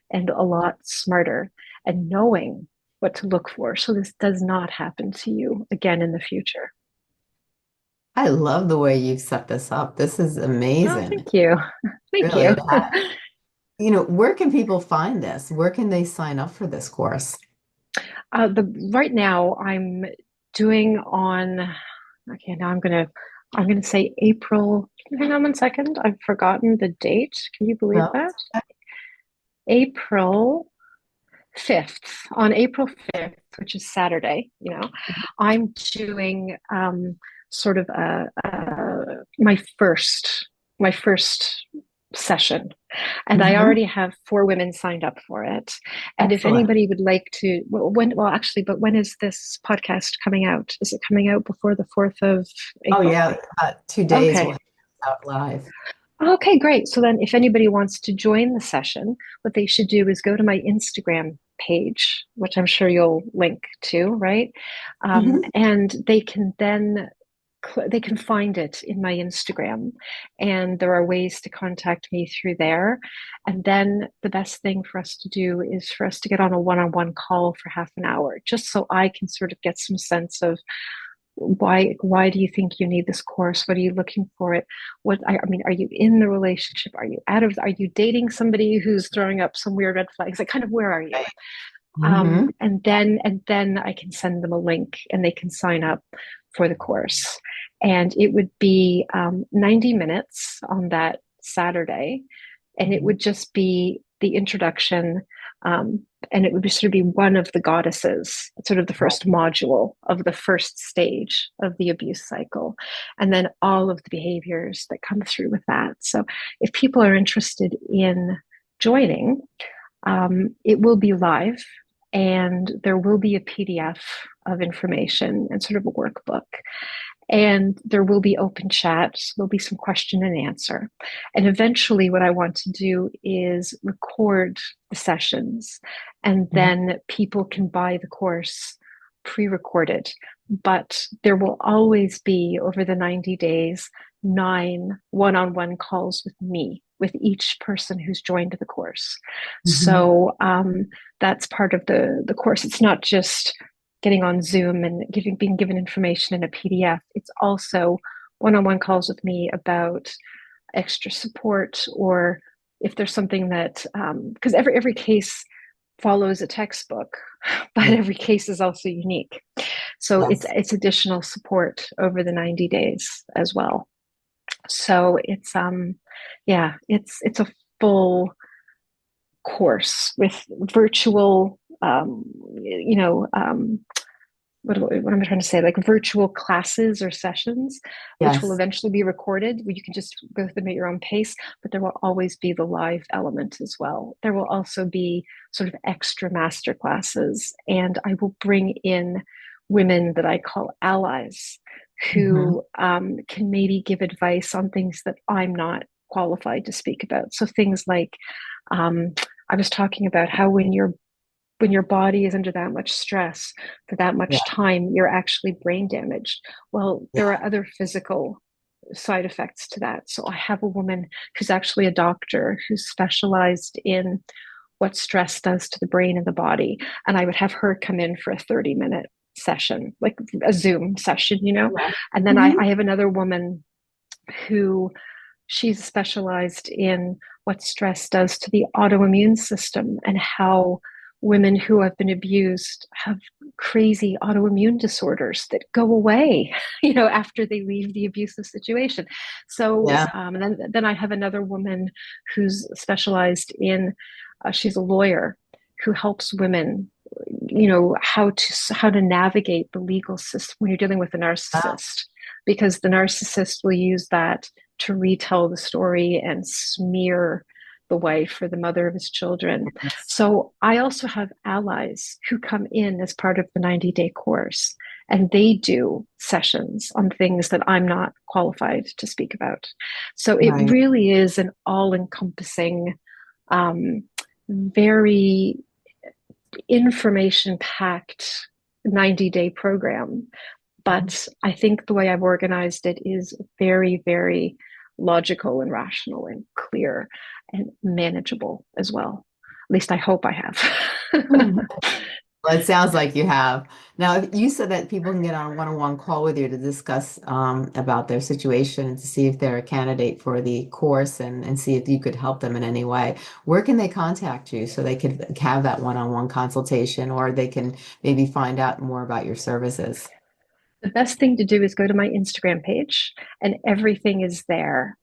and a lot smarter and knowing what to look for. So this does not happen to you again in the future. I love the way you've set this up. This is Oh, amazing. thank you. Thank Really. you. Where can people find this? Where can they sign up for this course? The right now I'm doing on okay, now I'm gonna say April. Hang on one second. I've forgotten the date. Can you believe No. that? April 5th. On April 5th, which is Saturday, I'm doing sort of my first session. And I Hmm. already have 4 women signed up for it. And if Excellent. anybody would like to, actually, but when is this podcast coming out? Is it coming out before the 4th of Oh, April? yeah. 2 days we'll Okay. have it out live. Okay, great. So then if anybody wants to join the session, what they should do is go to my Instagram page, which I'm sure you'll link to, right? Hmm. And they can find it in my Instagram, and there are ways to contact me through there. And then the best thing for us to do is for us to get on a one-on-one call for half an hour, just so I can sort of get some sense of why do you think you need this course? What are you looking for it? I mean, are you in the relationship? Are you out of? Are you dating somebody who's throwing up some weird red flags? Like, kind of, where are you? Right. Hmm. And then I can send them a link and they can sign up for the course. And it would be 90 minutes on that Saturday, and it would just be the introduction. And it would be sort of be one of the goddesses, sort of the Right. first module of the first stage of the abuse cycle, and then all of the behaviors that come through with that. So if people are interested in joining, it will be live, and there will be a PDF of information and sort of a workbook. And there will be open chat. So there'll be some question and answer. And eventually, what I want to do is record the sessions, and Mhm. then people can buy the course pre recorded. But there will always be, over the 90 days, 9 one-on-one calls with me, with each person who's joined the course. Mhm. So that's part of the course. It's not just getting on Zoom and being given information in a PDF. It's also one-on-one calls with me about extra support, or if there's something that because every case follows a textbook, but Yeah. every case is also unique. So it's Yes. it's additional support over the 90 days as well. So it's yeah, it's a full course with virtual what am I trying to say? Like virtual classes or sessions, which will Yes. eventually be recorded, where you can just go through them at your own pace, but there will always be the live element as well. There will also be sort of extra master classes, and I will bring in women that I call allies Hmm. who can maybe give advice on things that I'm not qualified to speak about. So things like um, I was talking about how when your body is under that much stress for that Yeah. much time, you're actually brain damaged. Well, there Yeah. are other physical side effects to that. So I have a woman who's actually a doctor who's specialized in what stress does to the brain and the body. And I would have her come in for a 30-minute session, like a Zoom session, Yeah. And then Hmm. I have another woman who she's specialized in what stress does to the autoimmune system and how women who have been abused have crazy autoimmune disorders that go away, after they leave the abusive situation. So, Yeah. and then I have another woman who's specialized in, she's a lawyer who helps women, how to navigate the legal system when you're dealing with a Wow. narcissist, because the narcissist will use that to retell the story and smear the wife or the mother of his children. Yes. So I also have allies who come in as part of the 90-day course, and they do sessions on things that I'm not qualified to speak about. So it Right. really is an all encompassing, um, very information packed 90-day program. Mhm. But I think the way I've organized it is very, very logical and rational and clear and manageable as well. At least I hope I have. Hmm. Well, it sounds like you have. Now, you said that people can get on a one-on-one call with you to discuss about their situation and to see if they're a candidate for the course and see if you could help them in any way. Where can they contact you so they could have that one-on-one consultation or they can maybe find out more about your services? The best thing to do is go to my Instagram page, and everything is there.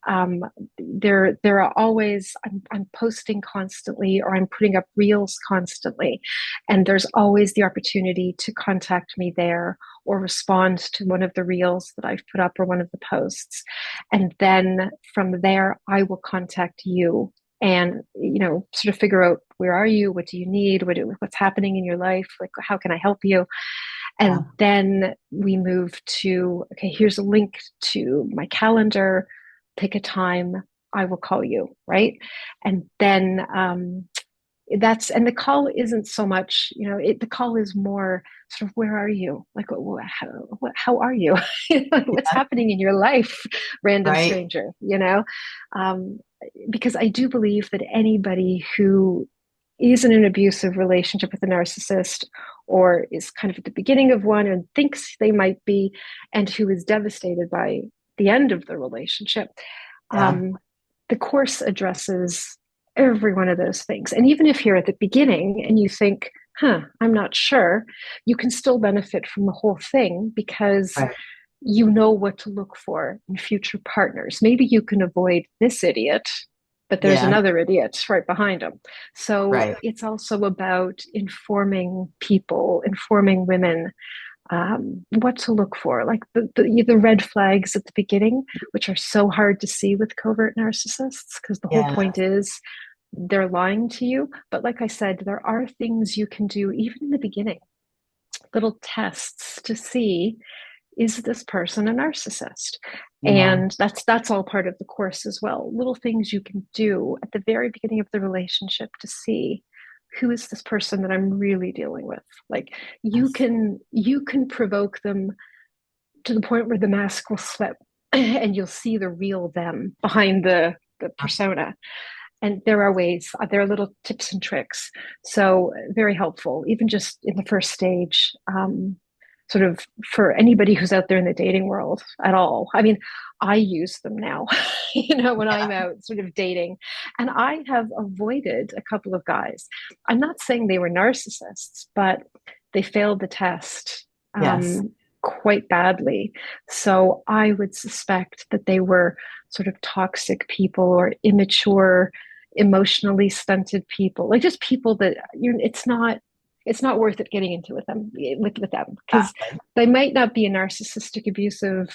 There are always I'm posting constantly, or I'm putting up reels constantly, and there's always the opportunity to contact me there or respond to one of the reels that I've put up or one of the posts, and then from there I will contact you and sort of figure out where are you, what do you need, what's happening in your life, like how can I help you. Yeah. And then we move to, okay, here's a link to my calendar, pick a time, I will call you, right? And then and the call isn't so much, the call is more sort of, where are you? Like, how are you? What's Yeah. happening in your life, random Right. stranger, Um, because I do believe that anybody who is in an abusive relationship with a narcissist, or is kind of at the beginning of one and thinks they might be, and who is devastated by the end of the relationship, Yeah. um, the course addresses every one of those things. And even if you're at the beginning and you think, I'm not sure, you can still benefit from the whole thing because Right. you know what to look for in future partners. Maybe you can avoid this idiot, but there's Yeah. another idiot right behind him. So Right. it's also about informing people, informing women, what to look for, like the red flags at the beginning, which are so hard to see with covert narcissists, because the whole Yeah. point is they're lying to you. But like I said, there are things you can do even in the beginning, little tests to see, is this person a narcissist? Yeah. And that's all part of the course as well. Little things you can do at the very beginning of the relationship to see, who is this person that I'm really dealing with. Like, Yes. you can provoke them to the point where the mask will slip and you'll see the real them behind the persona. And there are ways, there are little tips and tricks. So very helpful, even just in the first stage, sort of for anybody who's out there in the dating world at all. I mean, I use them now, when I'm Yeah. out sort of dating. And I have avoided a couple of guys. I'm not saying they were narcissists, but they failed the test. Yes. Quite badly. So I would suspect that they were sort of toxic people or immature, emotionally stunted people, like just people that it's not worth it getting into with them, because Exactly. they might not be a narcissistic abusive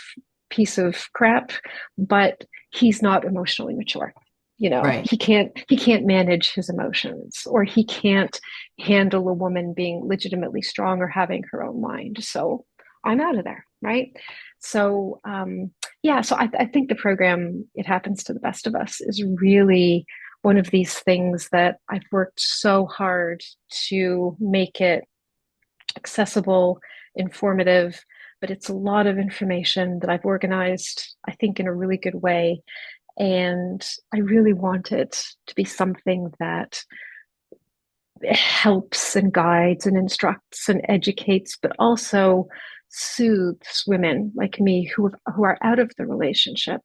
piece of crap, but he's not emotionally mature. Right. He can't manage his emotions, or he can't handle a woman being legitimately strong or having her own mind. So I'm out of there, right? So yeah, so I think the program, It Happens to the Best of Us, is really one of these things that I've worked so hard to make it accessible, informative, but it's a lot of information that I've organized, I think, in a really good way. And I really want it to be something that helps and guides and instructs and educates, but also soothes women like me who are out of the relationship.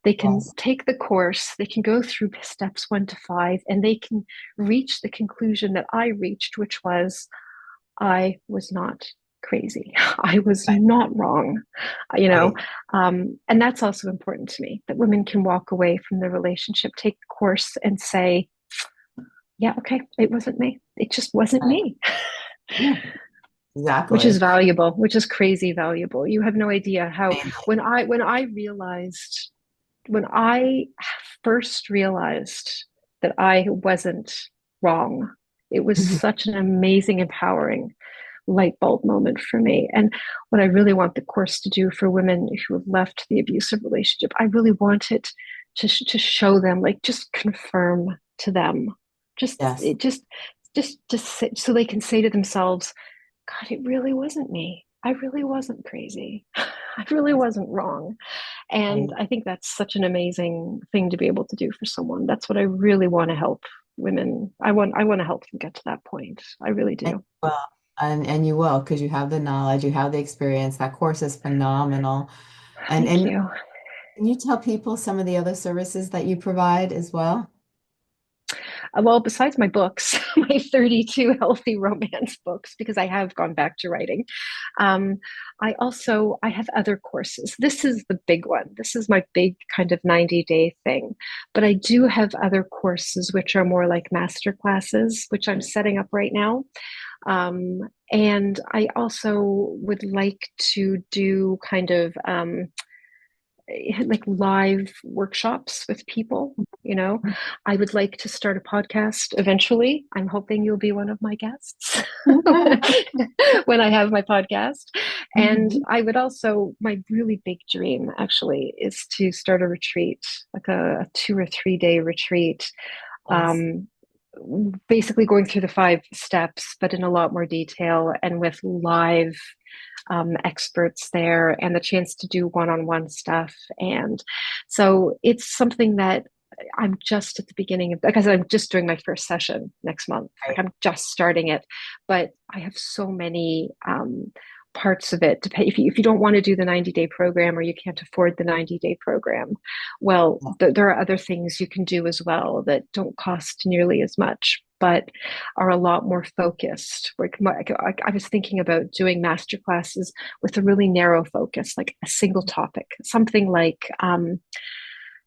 They can Yes. take the course, they can go through steps 1 to 5, and they can reach the conclusion that I reached, which was I was not crazy. I was Right. not wrong, you know. Right. And that's also important to me, that women can walk away from the relationship, take the course, and say, yeah, okay, it wasn't me. It just wasn't Right. me, Yeah, which is exactly. valuable, which is crazy valuable. You have no idea how, when I first realized that I wasn't wrong, it was Mhm. such an amazing, empowering light bulb moment for me. And what I really want the course to do for women who have left the abusive relationship, I really want it to show them, like, just confirm to them, just Yes. it just so they can say to themselves, God, it really wasn't me. I really wasn't crazy. I really Yes. wasn't wrong. And Right. I think that's such an amazing thing to be able to do for someone. That's what I really want to help women. I want to help them get to that point. I really And do. well, and you will, because you have the knowledge, you have the experience. That course is phenomenal. Thank And you. can you tell people some of the other services that you provide as well? Well, besides my books, my 32 healthy romance books, because I have gone back to writing, um, I have other courses. This is the big one. This is my big kind of 90-day thing. But I do have other courses which are more like master classes, which I'm setting up right now. And I also would like to do kind of like live workshops with people. You know, I would like to start a podcast eventually. I'm hoping you'll be one of my guests when I have my podcast. And Mhm. I would also, my really big dream actually is to start a retreat, like a 2 or 3 day retreat, Yes. um, basically going through the 5 steps, but in a lot more detail and with live experts there and the chance to do one-on-one stuff. And so it's something that I'm just at the beginning of, because I'm just doing my first session next month. Like, Right. I'm just starting it, but I have so many parts of it to pay. If you don't want to do the 90-day program, or you can't afford the 90-day program, well, Yeah. there are other things you can do as well that don't cost nearly as much, but are a lot more focused. I was thinking about doing master classes with a really narrow focus, like a single topic, something like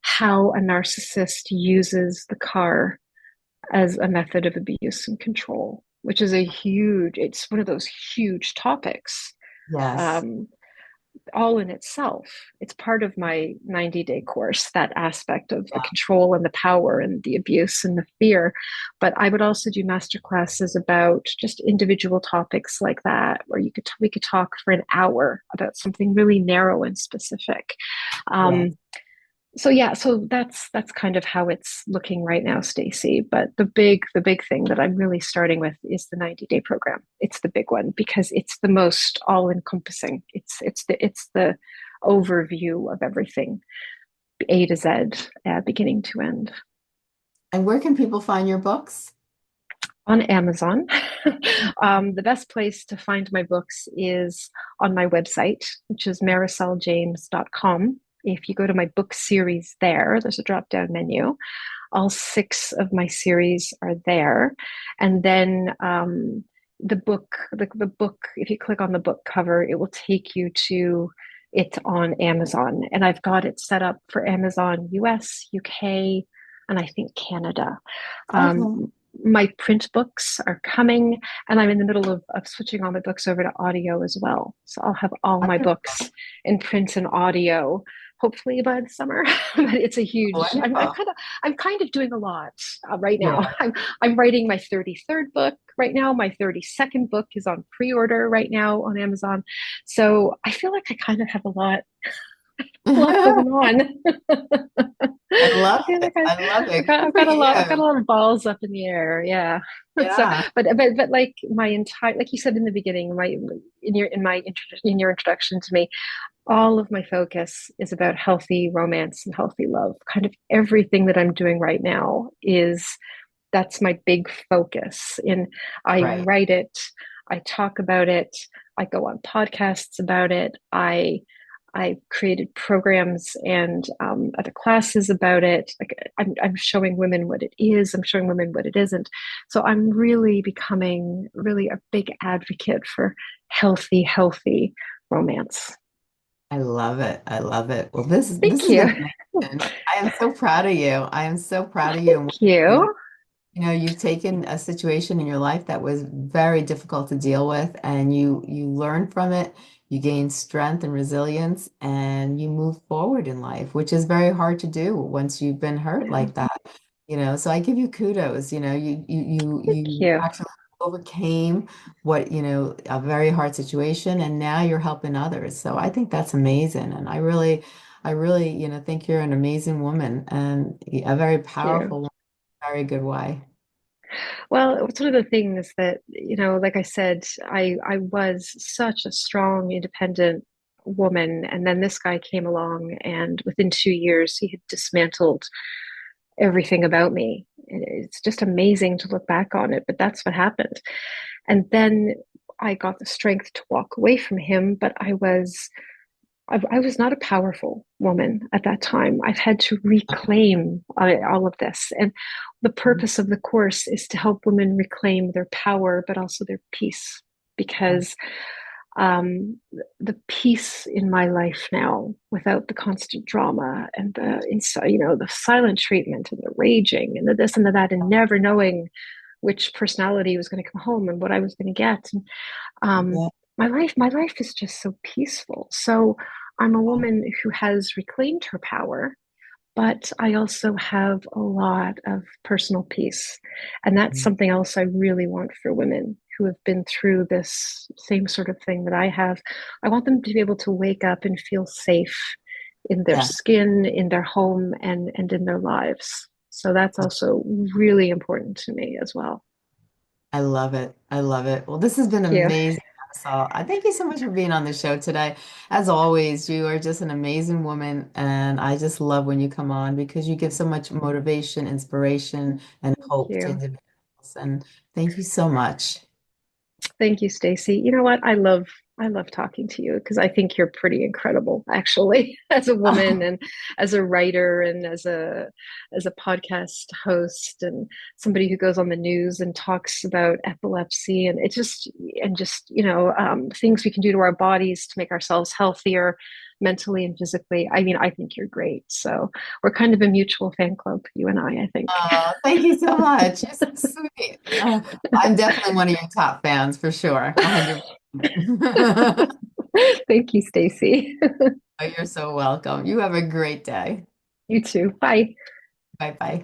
how a narcissist uses the car as a method of abuse and control, which is it's one of those huge topics, Yes. um, all in itself. It's part of my 90-day course, that aspect of the control and the power and the abuse and the fear. But I would also do master classes about just individual topics like that, where we could talk for an hour about something really narrow and specific. Yes. Um, so yeah, so that's kind of how it's looking right now, Stacey. But the big thing that I'm really starting with is the 90-day program. It's the big one because it's the most all encompassing. It's the overview of everything, A to Z, beginning to end. And where can people find your books? On Amazon. The best place to find my books is on my website, which is marysoljames.com. If you go to my book series there's a drop down menu. All 6 of my series are there. And then the book, if you click on the book cover, it will take you to it on Amazon. And I've got it set up for Amazon US, UK, and I think Canada. Okay. My print books are coming, and I'm in the middle of switching all my books over to audio as well. So I'll have all my Wonderful. books in print and audio, hopefully by the summer. But it's a huge. Wonderful. I'm kind of doing a lot right now. Yeah. I'm writing my 33rd book right now. My 32nd book is on pre-order right now on Amazon. So I feel like I kind of have a lot going on. I I love feel it. like I, I love I've it. got, Good I've for got a lot, I've got a you. lot of balls up in the air. Yeah. So, Yeah. but like my entire, like you said in the beginning, in your introduction to me, all of my focus is about healthy romance and healthy love. Kind of everything that I'm doing right now is that's my big focus. In I Right. write it, I talk about it, I go on podcasts about it. I created programs and other classes about it. Like I'm showing women what it is. I'm showing women what it isn't. So I'm really becoming really a big advocate for healthy romance. I love it. I love it. Well, this Thank has been you. amazing. I am so proud of you. I am so proud of you and Thank what you're doing. you. You've taken a situation in your life that was very difficult to deal with, and you learn from it, you gain strength and resilience, and you move forward in life, which is very hard to do once you've been hurt Yeah. like that. So I give you kudos. Thank You you. actually overcame a very hard situation, and now you're helping others. So I think that's amazing, and I really, think you're an amazing woman and a very Thank you. powerful woman, in a very good way. Well, it's one of the things that, like I said, I was such a strong, independent woman. And then this guy came along, and within 2 years, he had dismantled everything about me. And it's just amazing to look back on it, but that's what happened. And then I got the strength to walk away from him, but I was not a powerful woman at that time. I've had to reclaim all of this. And the purpose of the course is to help women reclaim their power, but also their peace. Because um, the peace in my life now, without the constant drama and the silent treatment and the raging and the this and the that, and never knowing which personality was going to come home and what I was going to get. And um, Yeah. my life is just so peaceful. So I'm a woman who has reclaimed her power, but I also have a lot of personal peace. And that's something else I really want for women who have been through this same sort of thing that I have. I want them to be able to wake up and feel safe in their Yeah. skin, in their home, and in their lives. So that's also really important to me as well. I love it. I love it. Well, this has been Thank you. amazing, Marysol. I thank you so much for being on the show today. As always, you are just an amazing woman, and I just love when you come on because you give so much motivation, inspiration, and Thank hope to you. individuals. And thank you so much. Thank you, Stacey. You know what? I love talking to you because I think you're pretty incredible, actually, as a woman and as a writer and as a podcast host and somebody who goes on the news and talks about epilepsy and just things we can do to our bodies to make ourselves healthier mentally and physically. I mean, I think you're great. So we're kind of a mutual fan club, you and I think. Oh, thank you so much. You're so sweet. I'm definitely one of your top fans for sure. 100%. Thank you, Stacey. You're so welcome. You have a great day. You too. Bye. Bye bye.